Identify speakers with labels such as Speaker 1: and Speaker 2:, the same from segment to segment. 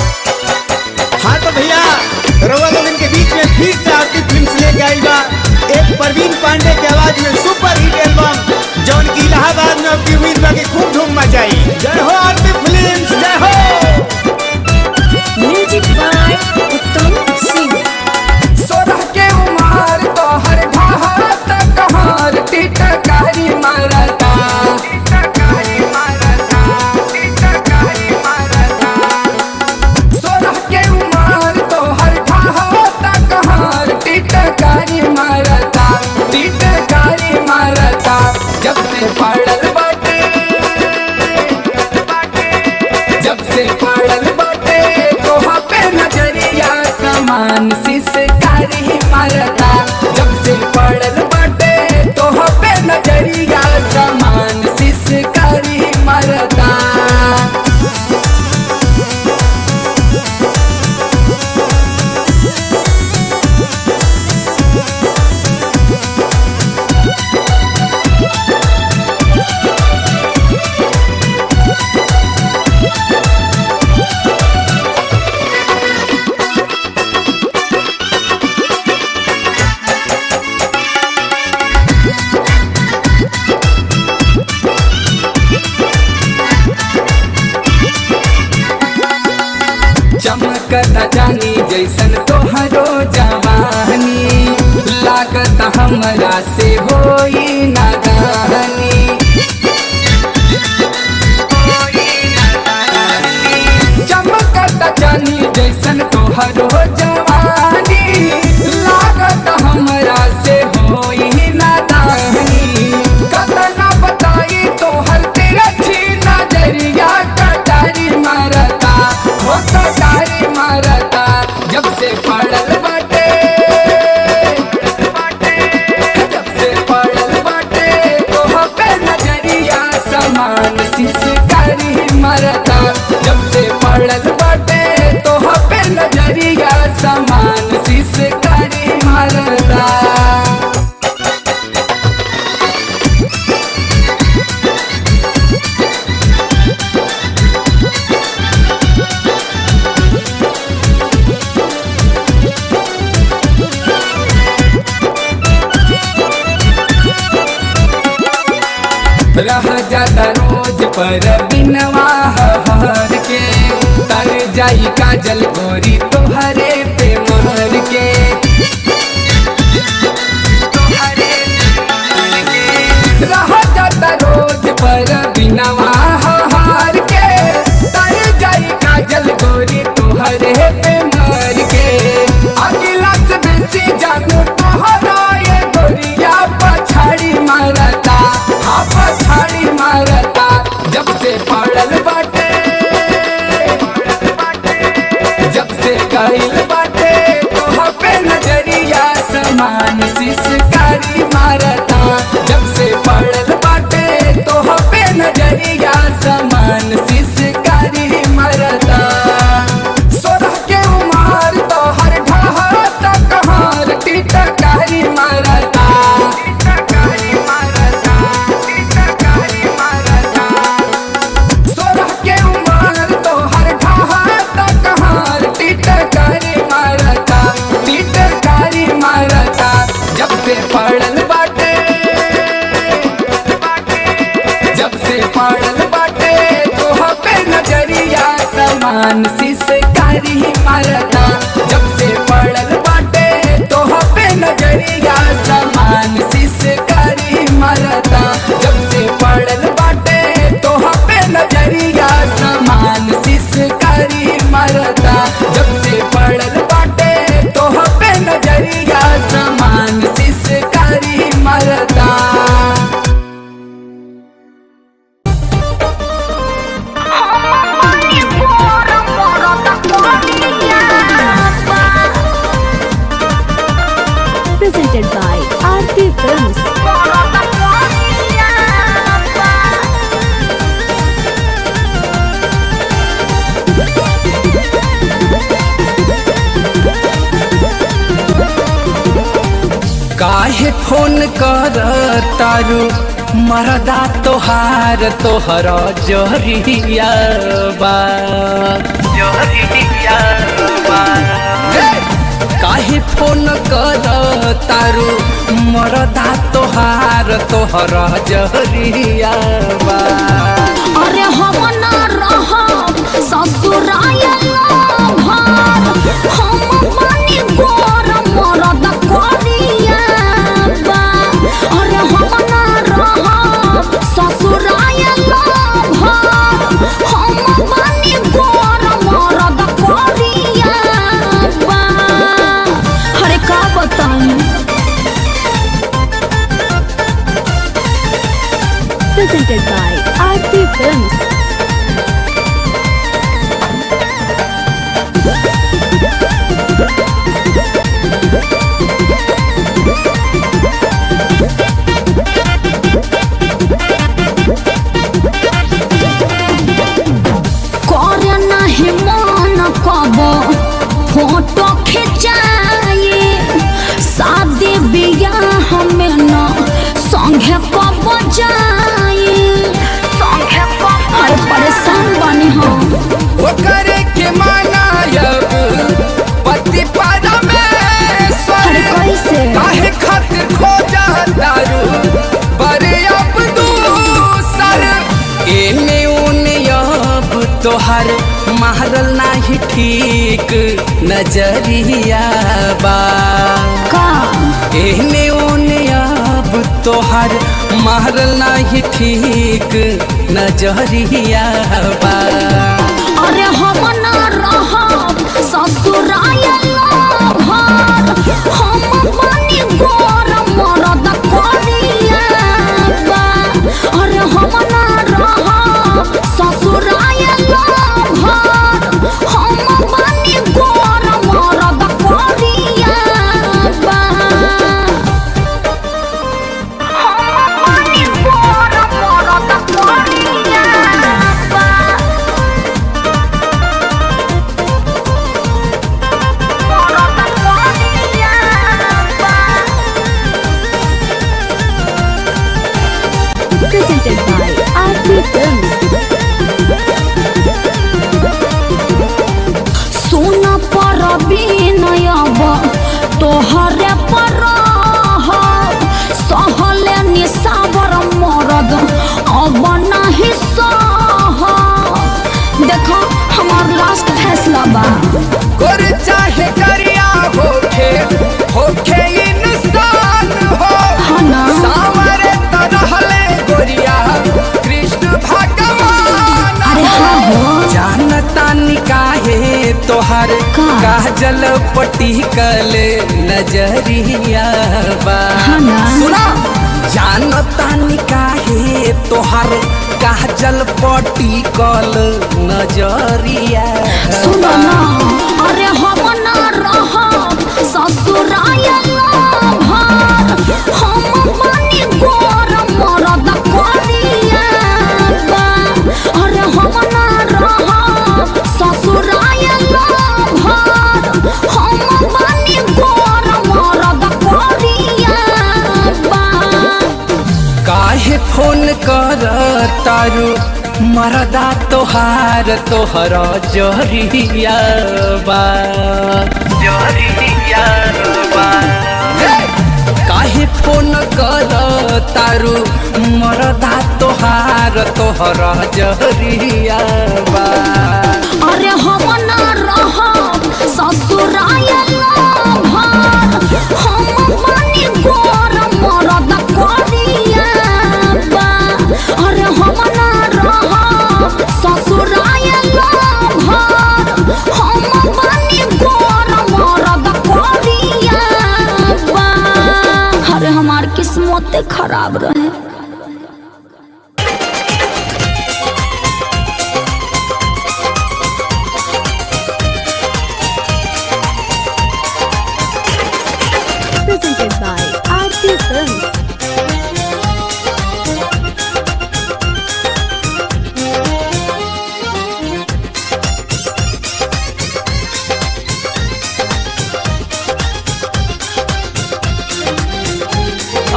Speaker 1: हाँ तो भैया रउआ लोग इनके बीच में फिर से आरती फिल्म्स लेके आई बा एक प्रवीण पांडे की आवाज में सुपर हिट एल्बम जौन की इलाहाबाद में आपकी उम्मीद बा के खूब धूम मचाई। जय हो आरती फिल्म्स, जय हो।
Speaker 2: म्यूजिक बाय उत्तम सिंह।
Speaker 3: सोरह के उमार तो हर ढाहत कहार टिटकारी मारता सोरह के उमार तो हर ढाहत कहार टिटकारी मारता जब से पड़ल बाटे तोहा पे नजरिया समान सिसकारी मारता जब से पड़ल बाटे तोहा पे नजरिया समान सिसकारी मारता। चमकता जानी जैसन तोहरो जवानी लागत हमरा से होई नादानी चमकता जानी जैसन तोहरो जवानी लागत हमरा से होई नादानी कतना बताई तोहर तेरा छी नजरिया कटारी मारता कटारी मारता जब से पड़ल बाटे तोहा पे नजरिया समान सिसकारी मारता जब से पड़ल बाटे तोहा पे नजरिया समान सिसकारी मारता। रह जाता रोज पर बिनवा हर के तर जाई काजल गोरी तोहरे पे मर के रह जाता रोज पर बिनवा हर के तर जाई काजल गोरी तोहरे पे मर के अगला से बेसी जानू तोहरा ये गोरिया पछाड़ी मारता पछाड़ी मारता जब से पड़ल बाटे जब से कइल बाटे तोहा पे नजरिया समान सिसकारी मारता जब से पड़ल बाटे तोहा पे नजरिया समान सिसकारी मारता। सोरह के उमार तो हर ढाहत कहार टिटकारी मारता पड़ल बाटे तोहा पे नजरिया समान सिसकारी मारता जब से पड़ल बाटे तोहा पे नजरिया समान सिसकारी मारता जब से पड़ल बाटे तोहा पे नजरिया समान सिसकारी मारता जब से पड़ल बाटे तोहा पे नजरिया समान सिसकारी मारता।
Speaker 2: Presented by Aarti Films.
Speaker 3: काहे फोन कर तारू मरदा तोहार तोहरा जहरिया बा फोन कर तारू मरदा तोहार तोहर जहरिया बा।
Speaker 2: अरे हम ना रहब ससुरायल भार, हम बनी गोर मरद करिया बा। अरे हम ना रहब ससुरायल भार, हम बनी गोर मरद करिया बा। अरे का बताऊं। Presented by Aarti Films. करे नाही मन कब फोटो खिंचाई, शादी बियाह में न संगे कब जाई। अरे परेशान बनी हम।
Speaker 3: ओकरे के मानायब पति परमेश्वर,
Speaker 2: अरे कैसे?
Speaker 3: काहे खातिर खोजा दारू बड़े अब दूसर। एने उने अब तोहर मारल नाही ठीक नजरिया बा।
Speaker 2: का
Speaker 3: एने उने अब तोहर मारल नाही ठीक नजरिया बा।
Speaker 2: अरे हम ना रहब ससुरायल भार, हम बनी गोर मरद करिया बा। अरे हम ना रहब ससुरायल भार, हम बनी गोर मरद करिया बा। हम बनी गोर मरद करिया बा। Presented by Aarti Films. सुन पर विनयब तोहरे पर सहले निसाबर मरद अब नहीं सह। देखो हमार लास्ट फैसला बा।
Speaker 3: गोर चाहे करिया होखे होखे इंसान हो,
Speaker 2: हाँ ना?
Speaker 3: सामरे तरहले गोरिया कृष्ण भगवान।
Speaker 2: अरे हाँ हो।
Speaker 3: जानता निकाहे तोहर
Speaker 2: का?
Speaker 3: काजल पट्टी कले नजरिया बा।
Speaker 2: हाँ ना?
Speaker 3: सुना जानता निकाहे तोहर काजल पट्टी कल नजरिया
Speaker 2: सुनो ना। अरे हम ना रहब ससुरायल भार, हम बनी गोर मरद करिया बा। अरे हम ना रहब ससुरायल भार, हम बनी गोर मरद करिया बा।
Speaker 3: काहे फोन कर तारू मरदा तोहार तोहर जहरिया बा। जहरिया बा। काहे फोन कर तारू मरदा तोहार तोहर जहरिया बा।
Speaker 2: अरे हम ना रहब ससुरायल भार, हम बनी गोर मरद करिया बा। अरे हम ना रहब ससुरायल भार, हम बनी गोर मरद करिया बा। अरे हमार किस्मत खराब रहे। Presented by Aarti Films.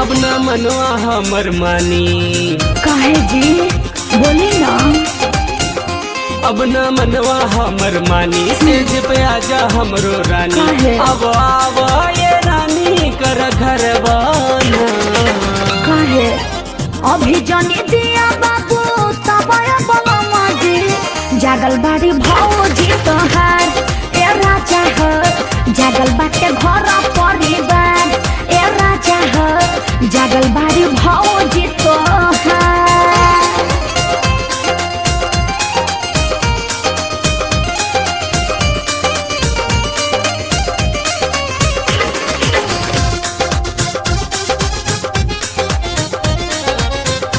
Speaker 3: अब न मनवा हमर मानी,
Speaker 2: काहे जी बोली ना।
Speaker 4: अब न मनवा हमर मानी सेज पे आजा हमरो रानी।
Speaker 2: काहे?
Speaker 4: अब आवा ये रानी कर घर बाना।
Speaker 2: काहे अभी जनी दिया बाबू तबया बलमा जी जागल बाड़ी भौजी तोहार ए राजा हो जागल बाटे घर परिवार ए राजा हो जागल बाड़ी भौजी तोहार।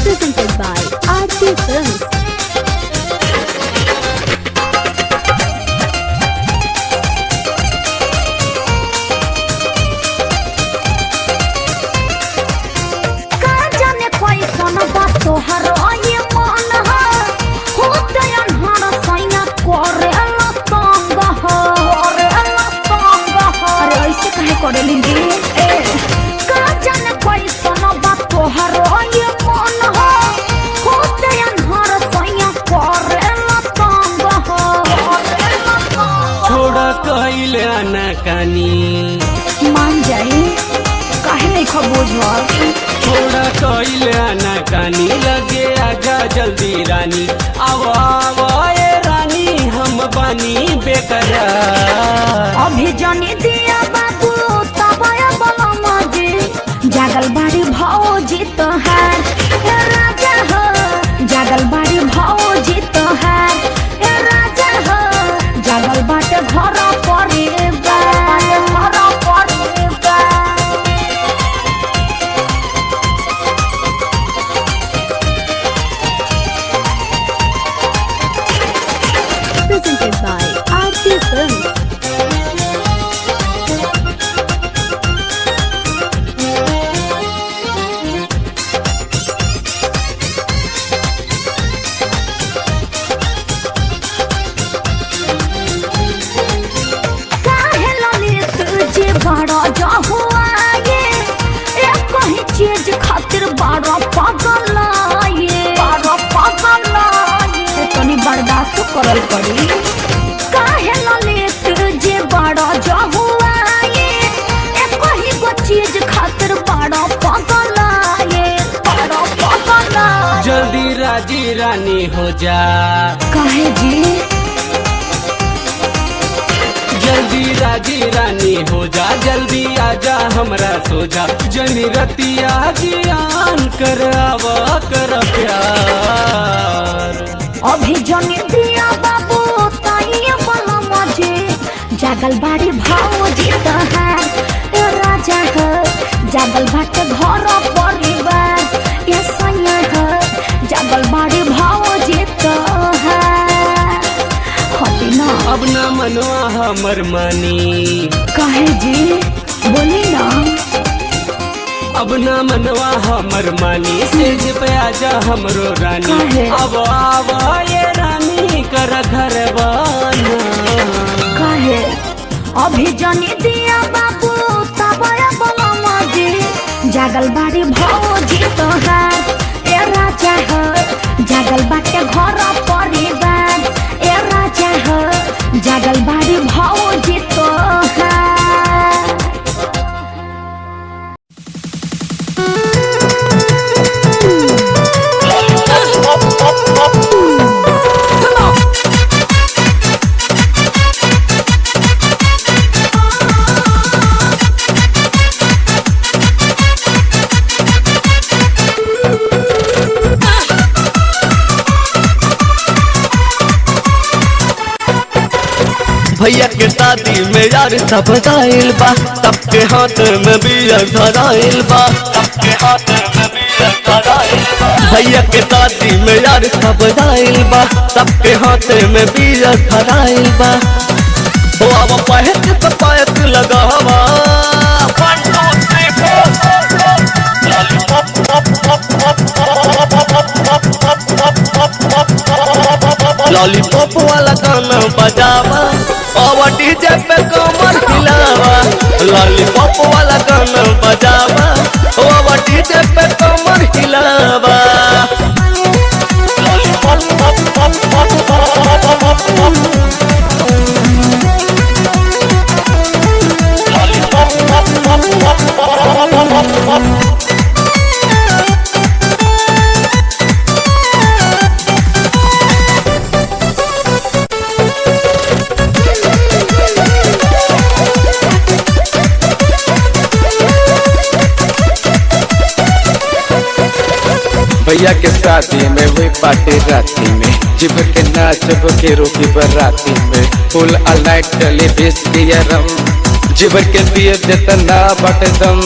Speaker 2: Presented by Aarti Films. का जाने कैसन बा तोहर ये मन ह होते अनहर सैया करेला तंग ह अरे ऐसे काहे करेली रे ए का जाने कैसन बा तोहर ये मन ह होते अनहर सैया करेला तंग ह
Speaker 4: छोड़ा कइले अनाकानी।
Speaker 2: मान जाई काहे नहीं खबोझ
Speaker 4: छोड़ा कइले अनाकानी लगे आजा जल्दी रानी। अब आवा ये रानी हम बानी बेकरार।
Speaker 2: अभी जनी दिया बाबू तबया बलमा जी जागल बाड़ी भौजी तोहार ए राजा हो जागल बाड़ी भौजी तोहार ए राजा हो जागल बाटे घर परिवार घर परिवार। Presented by Aarti Films. काहे ललित जे बड़ा जहुआ ये एक कहीं चीज खातिर बड़ा पागल ये तनी बर्दाश्त करल करी। काहे ललित जे बड़ा जहुआ ये एक कहीं को चीज खातिर बड़ा पागल ये
Speaker 4: जल्दी राजी रानी हो जा।
Speaker 2: काहे जी
Speaker 4: जल्दी राजी रानी हो जा जल्दी आजा हमरा सोजा। जनी रतिया जियान कर आवा कर प्यार।
Speaker 2: अभी जनी दिया बाबू ताइया बलमा जी जागल बाड़ी भौजी तोहार ए राजा हो जागल बाटे घर परिवार ए सैया हो जागल बाड़ी भौजी तोहार। हटी ना
Speaker 4: अब न मनवा हमर मानी।
Speaker 2: काहे जी बोली ना
Speaker 4: अब न मनवा हमर मानी सेज पे आजा हमरो रानी।
Speaker 2: काहे?
Speaker 4: अब आवा ये रानी कर घर बाना।
Speaker 2: काहे अभी जनी दिया बाबू तबया बलमा जी जागल बाड़ी भौजी तोहार ए राजा हो जागल बाटे घर परिवार ए राजा हो जागल बाड़ी भौजी तोहार।
Speaker 5: भैया के शादी में यार सब दाइल बा सबके हाथ में बियर धराइल बा सबके हाथ में बियर धराइल बा। भैया के शादी में यार सब दाइल बा सबके हाथ में बियर धराइल बा। ओ अब पहक पे पहक लगावा 1 2 3 4 लॉलीपॉप वाला गाना बजावा और डीजे पे कमर हिलावा। लॉलीपॉप वाला गाना बजावा और डीजे पे कमर हिलावा। लॉलीपॉप
Speaker 3: भैया के शादी में हुई पार्टी राती में, जी भर के नाचब के रोकी बराती में, फुल ऑल नाइट चले बेच दिया रम, जी भर के पिए देता ना बट दम,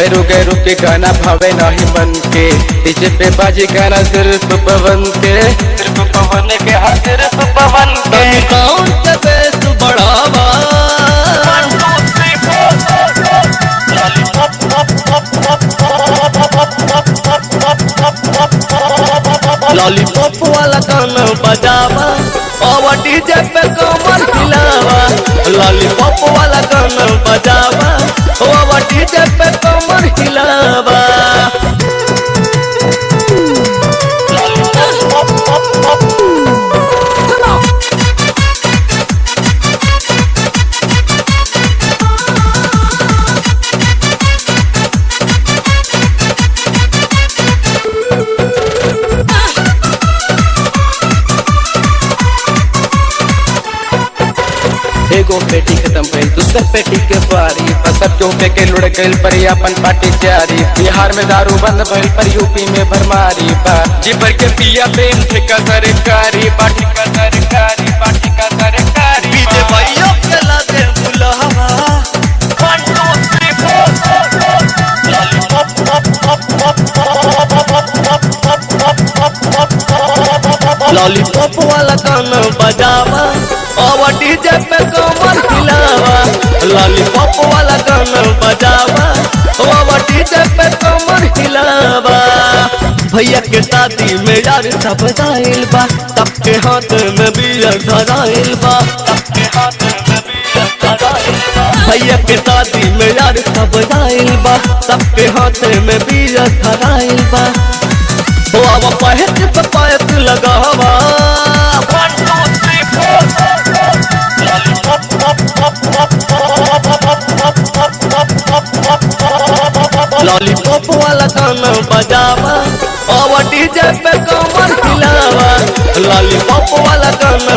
Speaker 3: ऐरू गैरू के गाना भावे नहीं मन के, डीजे पे बाजी गाना सिर्फ पवन के, सिर्फ पवन के, हाँ सिर्फ पवन के।
Speaker 5: कौन से बेस बढ़ावा लॉलीपॉप वाला गाना बजावा और डीजे पे कमर हिलावा, लॉलीपॉप वाला गाना बजावा और डीजे पे कमर हिलावा।
Speaker 3: एगो पेटी खत्म भइल दूसर पेटी के बारी, बसर क्यों पे के लुढ़ गइल पर अपन पार्टी जारी, बिहार में दारू बंद भइल पर यूपी में भरमारी बा, जी भर के पिया प्रेम ठेका सरकारी बा, ठेका सरकारी बा, ठेका सरकारी
Speaker 5: डीजे भाइयों के लागे बुलावा 1 2 3 4 लॉलीपॉप वाला गाना बजावा और डीजे पे कमर हिलावा, लॉलीपॉप वाला गाना बजावा और डीजे पे कमर हिलावा। भैया के शादी में यार सब जाइल बा, सबके हाथ में बियर धराइल बा, सबके हाथ में बियर धराइल बा। भैया के शादी में यार सब जाइल बा, सबके हाथ में बियर धराइल बा। ओ अब पहत पे पहत लगावा 1 2 3 4 लॉलीपॉप वाला गाना बजावा और डीजे पे कमर हिलावा, लॉलीपॉप वाला गाना